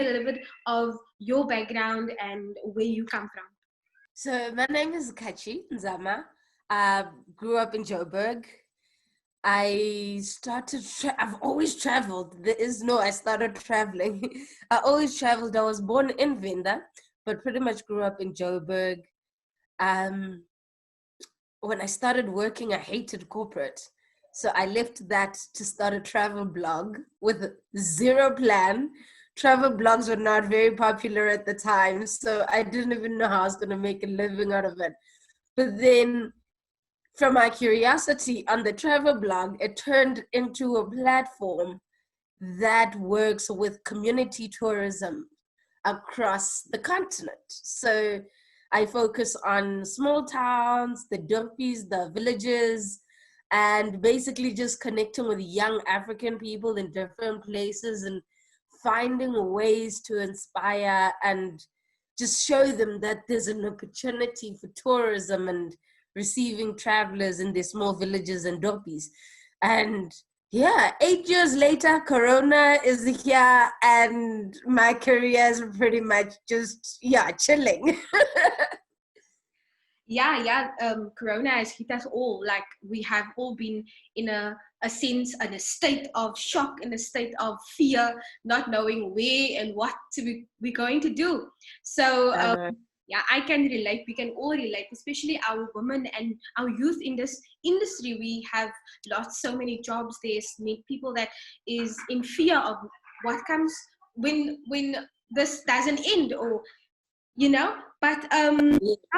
a little bit of your background and where you come from. So my name is Katchie Nzama. Grew up in Joburg. I've always traveled. I started traveling. I always traveled. I was born in Venda, but pretty much grew up in Joburg. Um, when I started working, I hated corporate. So I left that to start a travel blog with zero plan. Travel blogs were not very popular at the time, so I didn't even know how I was going to make a living out of it. But then, from my curiosity on the travel blog, it turned into a platform that works with community tourism across the continent. So I focus on small towns, the dumpies, the villages, and basically just connecting with young African people in different places and finding ways to inspire and just show them that there's an opportunity for tourism and receiving travelers in these small villages and dumpies. And yeah, 8 years later, Corona is here and my career is pretty much just, chilling. Corona has hit us all. Like, we have all been in a sense, in a state of shock, in a state of fear, not knowing where and what we're going to do. So I can relate. We can all relate, especially our women and our youth in this industry. We have lost so many jobs. There's many people that is in fear of what comes when this doesn't end, or but I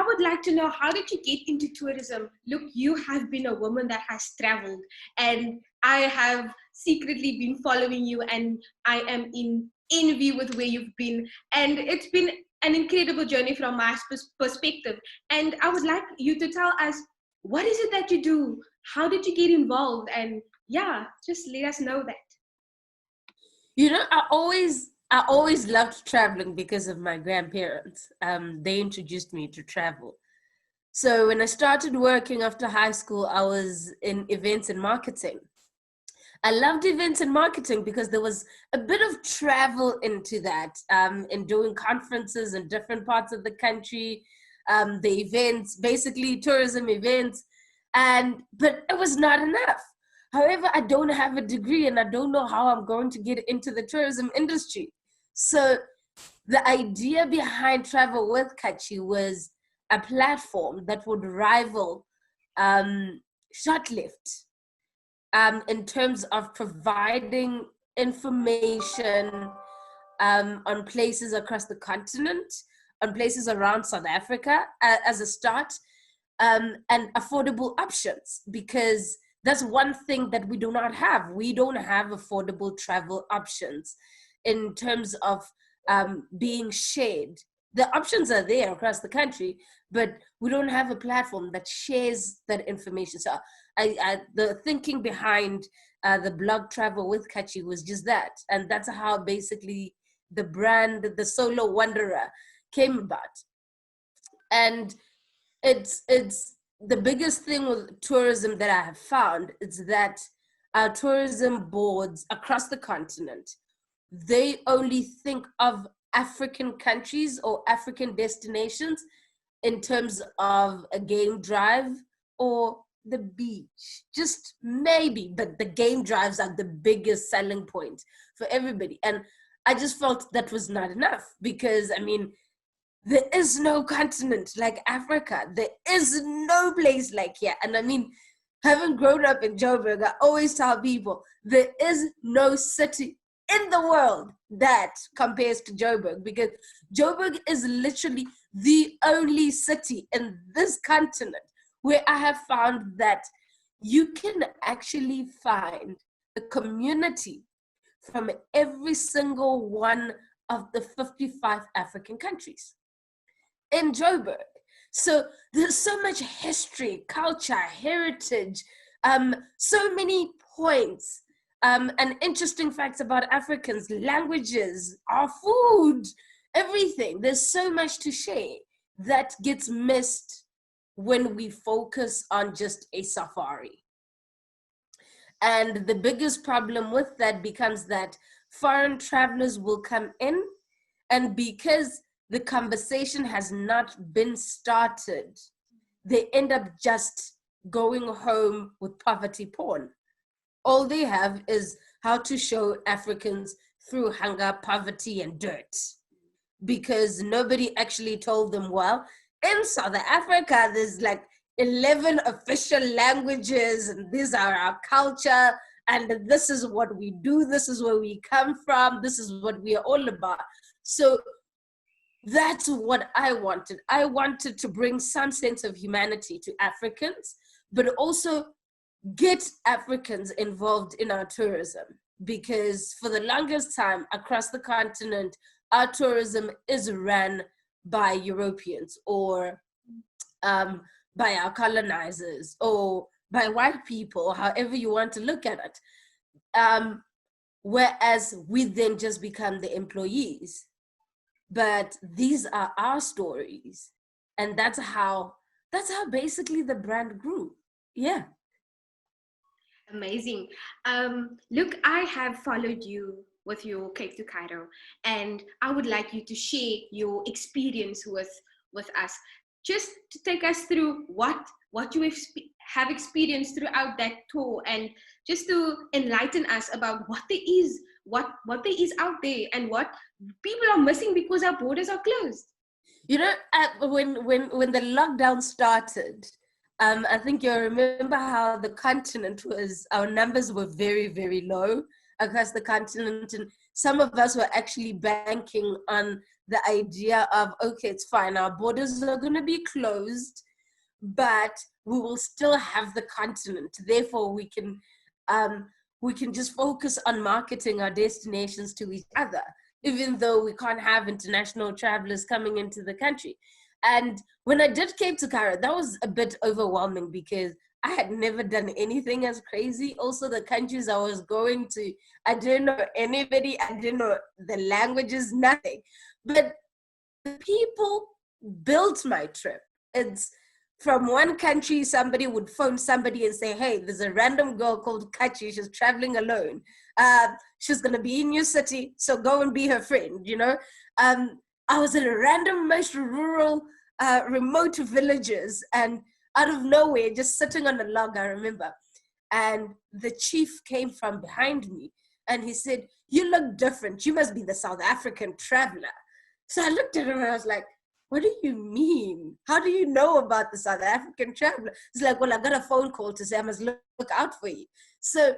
would like to know, how did you get into tourism? Look, you have been a woman that has traveled, and I have secretly been following you, and I am in envy with where you've been, and it's been an incredible journey from my perspective. And I would like you to tell us, what is it that you do? How did you get involved? And just let us know that. I always loved traveling because of my grandparents. They introduced me to travel. So when I started working after high school, I was in events and marketing. I loved events and marketing because there was a bit of travel into that, in doing conferences in different parts of the country, the events, basically tourism events, but it was not enough. However, I don't have a degree and I don't know how I'm going to get into the tourism industry. So the idea behind Travel with Katchie was a platform that would rival Shortlift, in terms of providing information on places across the continent, on places around South Africa as a start, and affordable options, because that's one thing that we do not have. We don't have affordable travel options in terms of being shared. The options are there across the country, but we don't have a platform that shares that information. So the thinking behind the blog Travel with Katchie was just that. And that's how basically the brand, the solo wanderer, came about. And it's the biggest thing with tourism that I have found is that our tourism boards across the continent, they only think of African countries or African destinations in terms of a game drive or the beach, just maybe, but the game drives are the biggest selling point for everybody. And I just felt that was not enough, because I mean, there is no continent like Africa. There is no place like here. And I mean, having grown up in Joburg, I always tell people there is no city in the world that compares to Joburg, because Joburg is literally the only city in this continent where I have found that you can actually find a community from every single one of the 55 African countries in Joburg. So there's so much history, culture, heritage, so many points, and interesting facts about Africans, languages, our food, everything. There's so much to share that gets missed when we focus on just a safari. And the biggest problem with that becomes that foreign travelers will come in And because the conversation has not been started, they end up just going home with poverty porn. All they have is how to show Africans through hunger, poverty, and dirt. Because nobody actually told them, well, in South Africa, there's like 11 official languages, and these are our culture, and this is what we do, this is where we come from, this is what we are all about. So that's what I wanted. I wanted to bring some sense of humanity to Africans, but also get Africans involved in our tourism, because for the longest time across the continent, our tourism is run by Europeans or by our colonizers or by white people, however you want to look at it. Whereas we then just become the employees. But these are our stories. And that's how basically the brand grew. Yeah. Amazing. Look, I have followed you with your Cape to Cairo, and I would like you to share your experience with us. Just to take us through what you have experienced throughout that tour, and just to enlighten us about what there is, what there is out there, and what people are missing because our borders are closed. You know, when the lockdown started, I think you'll remember how the continent our numbers were very, very low across the continent. And some of us were actually banking on the idea of, okay, it's fine, our borders are going to be closed, but we will still have the continent. Therefore, we can just focus on marketing our destinations to each other, even though we can't have international travelers coming into the country. And when I did Cape to Cairo, that was a bit overwhelming because I had never done anything as crazy. Also, the countries I was going to, I didn't know anybody, I didn't know the languages, nothing. But the people built my trip. It's from one country, somebody would phone somebody and say, hey, there's a random girl called Katchie, she's traveling alone. She's going to be in your city, so go and be her friend, you know. I was in a random, most rural, remote villages, and out of nowhere, just sitting on a log, I remember. And the chief came from behind me, and he said, you look different. You must be the South African traveler. So I looked at him, and I was like, what do you mean? How do you know about the South African traveler? It's like, well, I got a phone call to say I must look out for you. So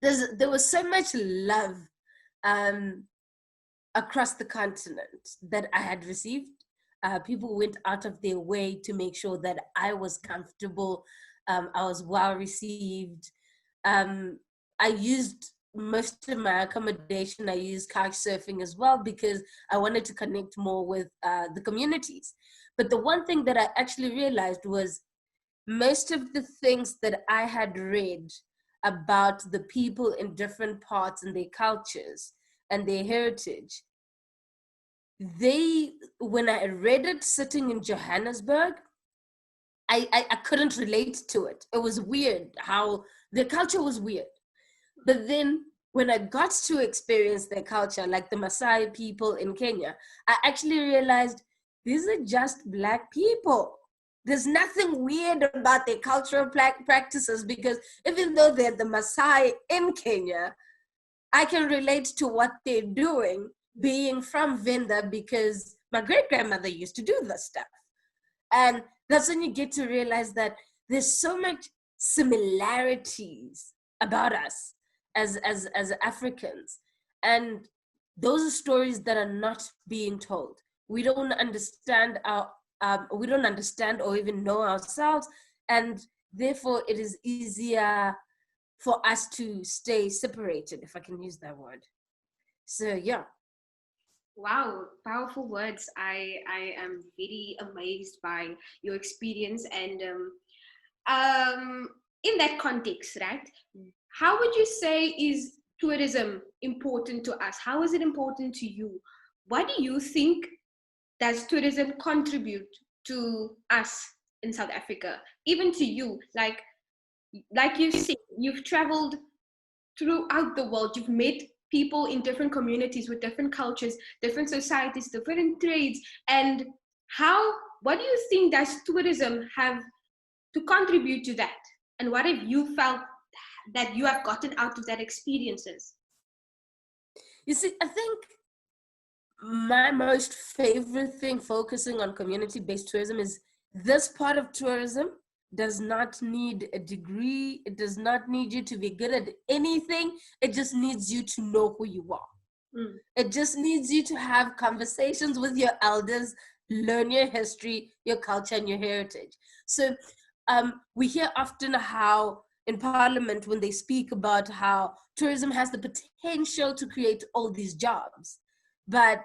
there was so much love across the continent that I had received. People went out of their way to make sure that I was comfortable. I was well received. I used most of my accommodation, I used couch surfing as well because I wanted to connect more with the communities. But the one thing that I actually realized was most of the things that I had read about the people in different parts and their cultures and their heritage, when I read it sitting in Johannesburg, I couldn't relate to it. It was weird how the culture was weird. But then when I got to experience their culture, like the Maasai people in Kenya, I actually realized these are just Black people. There's nothing weird about their cultural practices because even though they're the Maasai in Kenya, I can relate to what they're doing being from Venda because my great-grandmother used to do this stuff. And that's when you get to realize that there's so much similarities about us as Africans. And those are stories that are not being told. We don't understand we don't understand or even know ourselves. And therefore it is easier for us to stay separated, if I can use that word. So yeah. Wow, powerful words. I am very amazed by your experience, and in that context, right? How would you say is tourism important to us? How is it important to you? What do you think does tourism contribute to us in South Africa, even to you? Like you said, you've traveled throughout the world. You've met people in different communities with different cultures, different societies, different trades, and what do you think does tourism have to contribute to that? And what have you felt that you have gotten out of that experiences? You see, I think my most favorite thing focusing on community-based tourism is this part of tourism does not need a degree. It does not need you to be good at anything. It just needs you to know who you are. It just needs you to have conversations with your elders, learn your history, your culture, and your heritage. So we hear often how in Parliament when they speak about how tourism has the potential to create all these jobs, but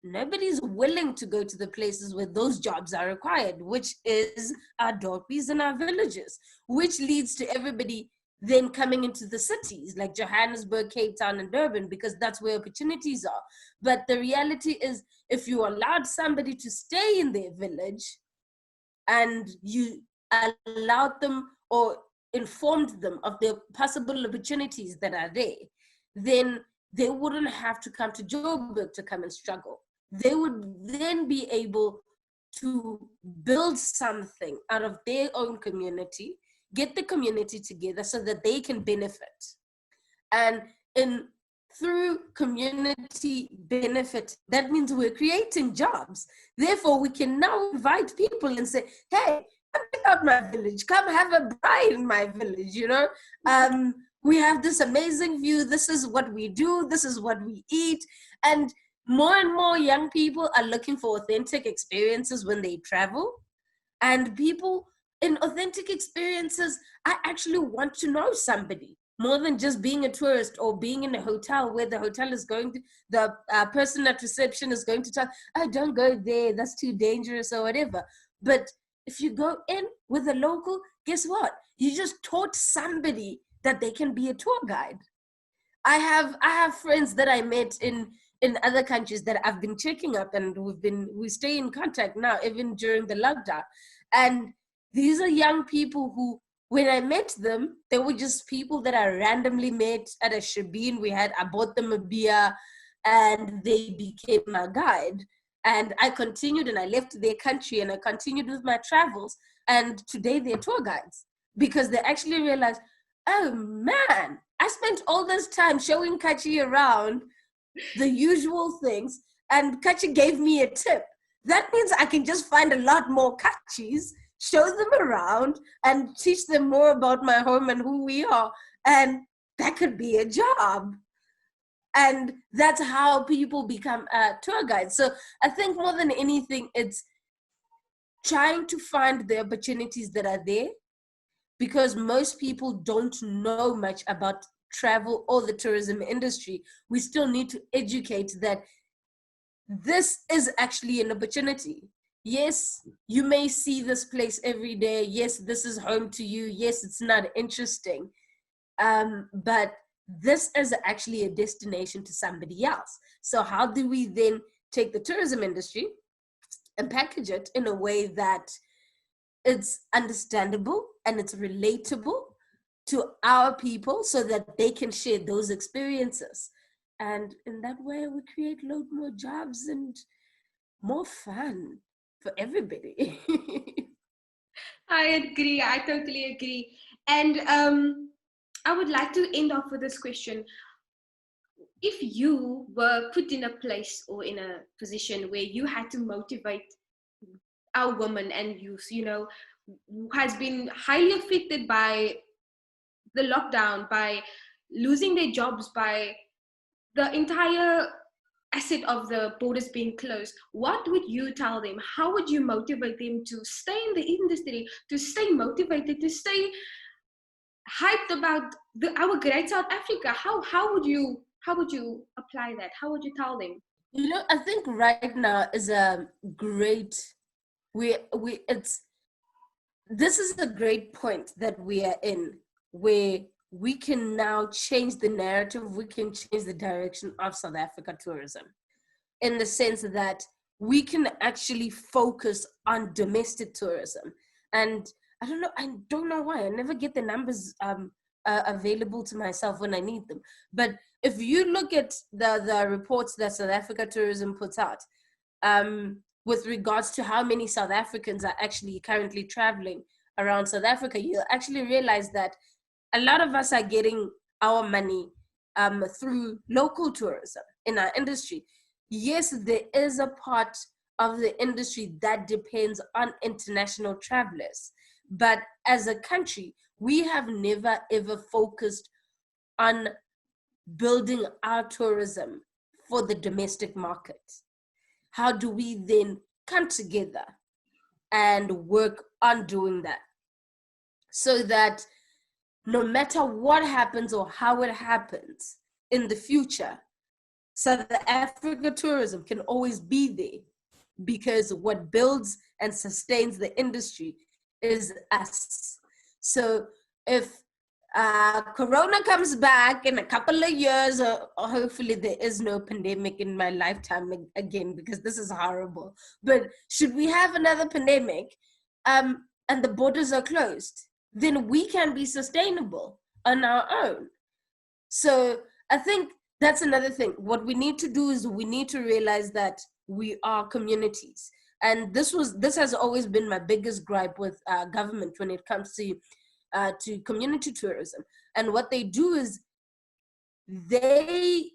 nobody's willing to go to the places where those jobs are required, which is our dorpies and our villages, which leads to everybody then coming into the cities like Johannesburg, Cape Town, and Durban, because that's where opportunities are. But the reality is, if you allowed somebody to stay in their village and you allowed them or informed them of the possible opportunities that are there, then they wouldn't have to come to Joburg to come and struggle. They would then be able to build something out of their own community, get the community together so that they can benefit. And through community benefit, that means we're creating jobs. Therefore, we can now invite people and say, hey, come check out my village, come have a bride in my village, you know? We have this amazing view, this is what we do, this is what we eat. And more young people are looking for authentic experiences when they travel. And people in authentic experiences, I actually want to know somebody more than just being a tourist or being in a hotel where the hotel is going to, the person at reception is going to tell, oh, don't go there, that's too dangerous or whatever. But if you go in with a local, guess what? You just taught somebody that they can be a tour guide. I have friends that I met in other countries that I've been checking up, and we stay in contact now, even during the lockdown. And these are young people who, when I met them, they were just people that I randomly met at a shebeen. I bought them a beer and they became my guide. And I continued and I left their country and I continued with my travels. And today they're tour guides because they actually realized, oh man, I spent all this time showing Katchie around the usual things and Katchie gave me a tip. That means I can just find a lot more Katchies, show them around and teach them more about my home and who we are. And that could be a job. And that's how people become tour guides. So I think more than anything, it's trying to find the opportunities that are there, because most people don't know much about travel or the tourism industry. We still need to educate that this is actually an opportunity. Yes, you may see this place every day. Yes, this is home to you. Yes, it's not interesting. But this is actually a destination to somebody else. So how do we then take the tourism industry and package it in a way that it's understandable and it's relatable to our people so that they can share those experiences? And in that way, we create a lot more jobs and more fun for everybody. I agree. I totally agree. And I would like to end off with this question. If you were put in a place or in a position where you had to motivate our women and youth, who has been highly affected by the lockdown, by losing their jobs, by the entire asset of the borders being closed, what would you tell them? How would you motivate them to stay in the industry, to stay motivated, to stay hyped about our great South Africa? How would you apply that? How would you tell them? I think right now is a great this is a great point that we are in, where we can now change the narrative, we can change the direction of South Africa tourism, in the sense that we can actually focus on domestic tourism. And I don't know why I never get the numbers available to myself when I need them. But if you look at the reports that South Africa Tourism puts out, with regards to how many South Africans are actually currently traveling around South Africa, you'll actually realize that a lot of us are getting our money through local tourism in our industry. Yes, there is a part of the industry that depends on international travelers, but as a country, we have never ever focused on building our tourism for the domestic market. How do we then come together and work on doing that, so that no matter what happens or how it happens in the future, South Africa tourism can always be there, because what builds and sustains the industry is us. So if Corona comes back in a couple of years, or hopefully there is no pandemic in my lifetime again, because this is horrible. But should we have another pandemic, and the borders are closed, then we can be sustainable on our own. So I think that's another thing. What we need to do is we need to realize that we are communities. And this has always been my biggest gripe with government when it comes to community tourism. And what they do is they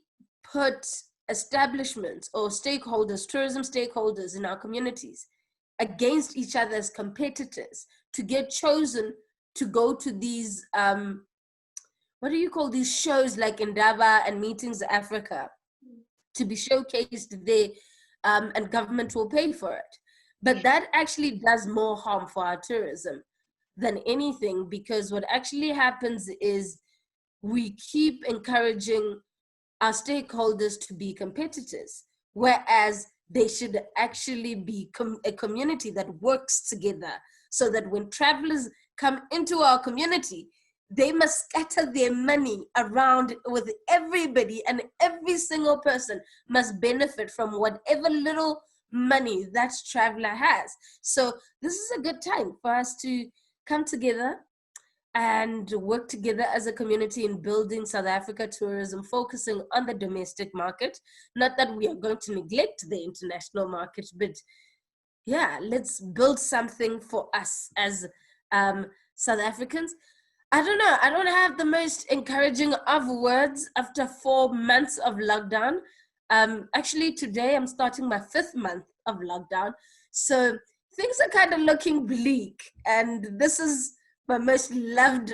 put establishments or stakeholders, tourism stakeholders in our communities, against each other as competitors to get chosen to go to these, what do you call these shows like Indaba and Meetings Africa, to be showcased there, and government will pay for it. But that actually does more harm for our tourism than anything, because what actually happens is we keep encouraging our stakeholders to be competitors, whereas they should actually be a community that works together, so that when travelers come into our community, they must scatter their money around with everybody, and every single person must benefit from whatever little money that traveler has. So this is a good time for us to come together and work together as a community in building South Africa tourism, focusing on the domestic market. Not that we are going to neglect the international market, but yeah, let's build something for us as South Africans. I don't know, I don't have the most encouraging of words after 4 months of lockdown. Actually, today I'm starting my 5th month of lockdown. So things are kind of looking bleak, and this is my most loved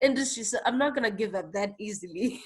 industry, so I'm not gonna give up that easily.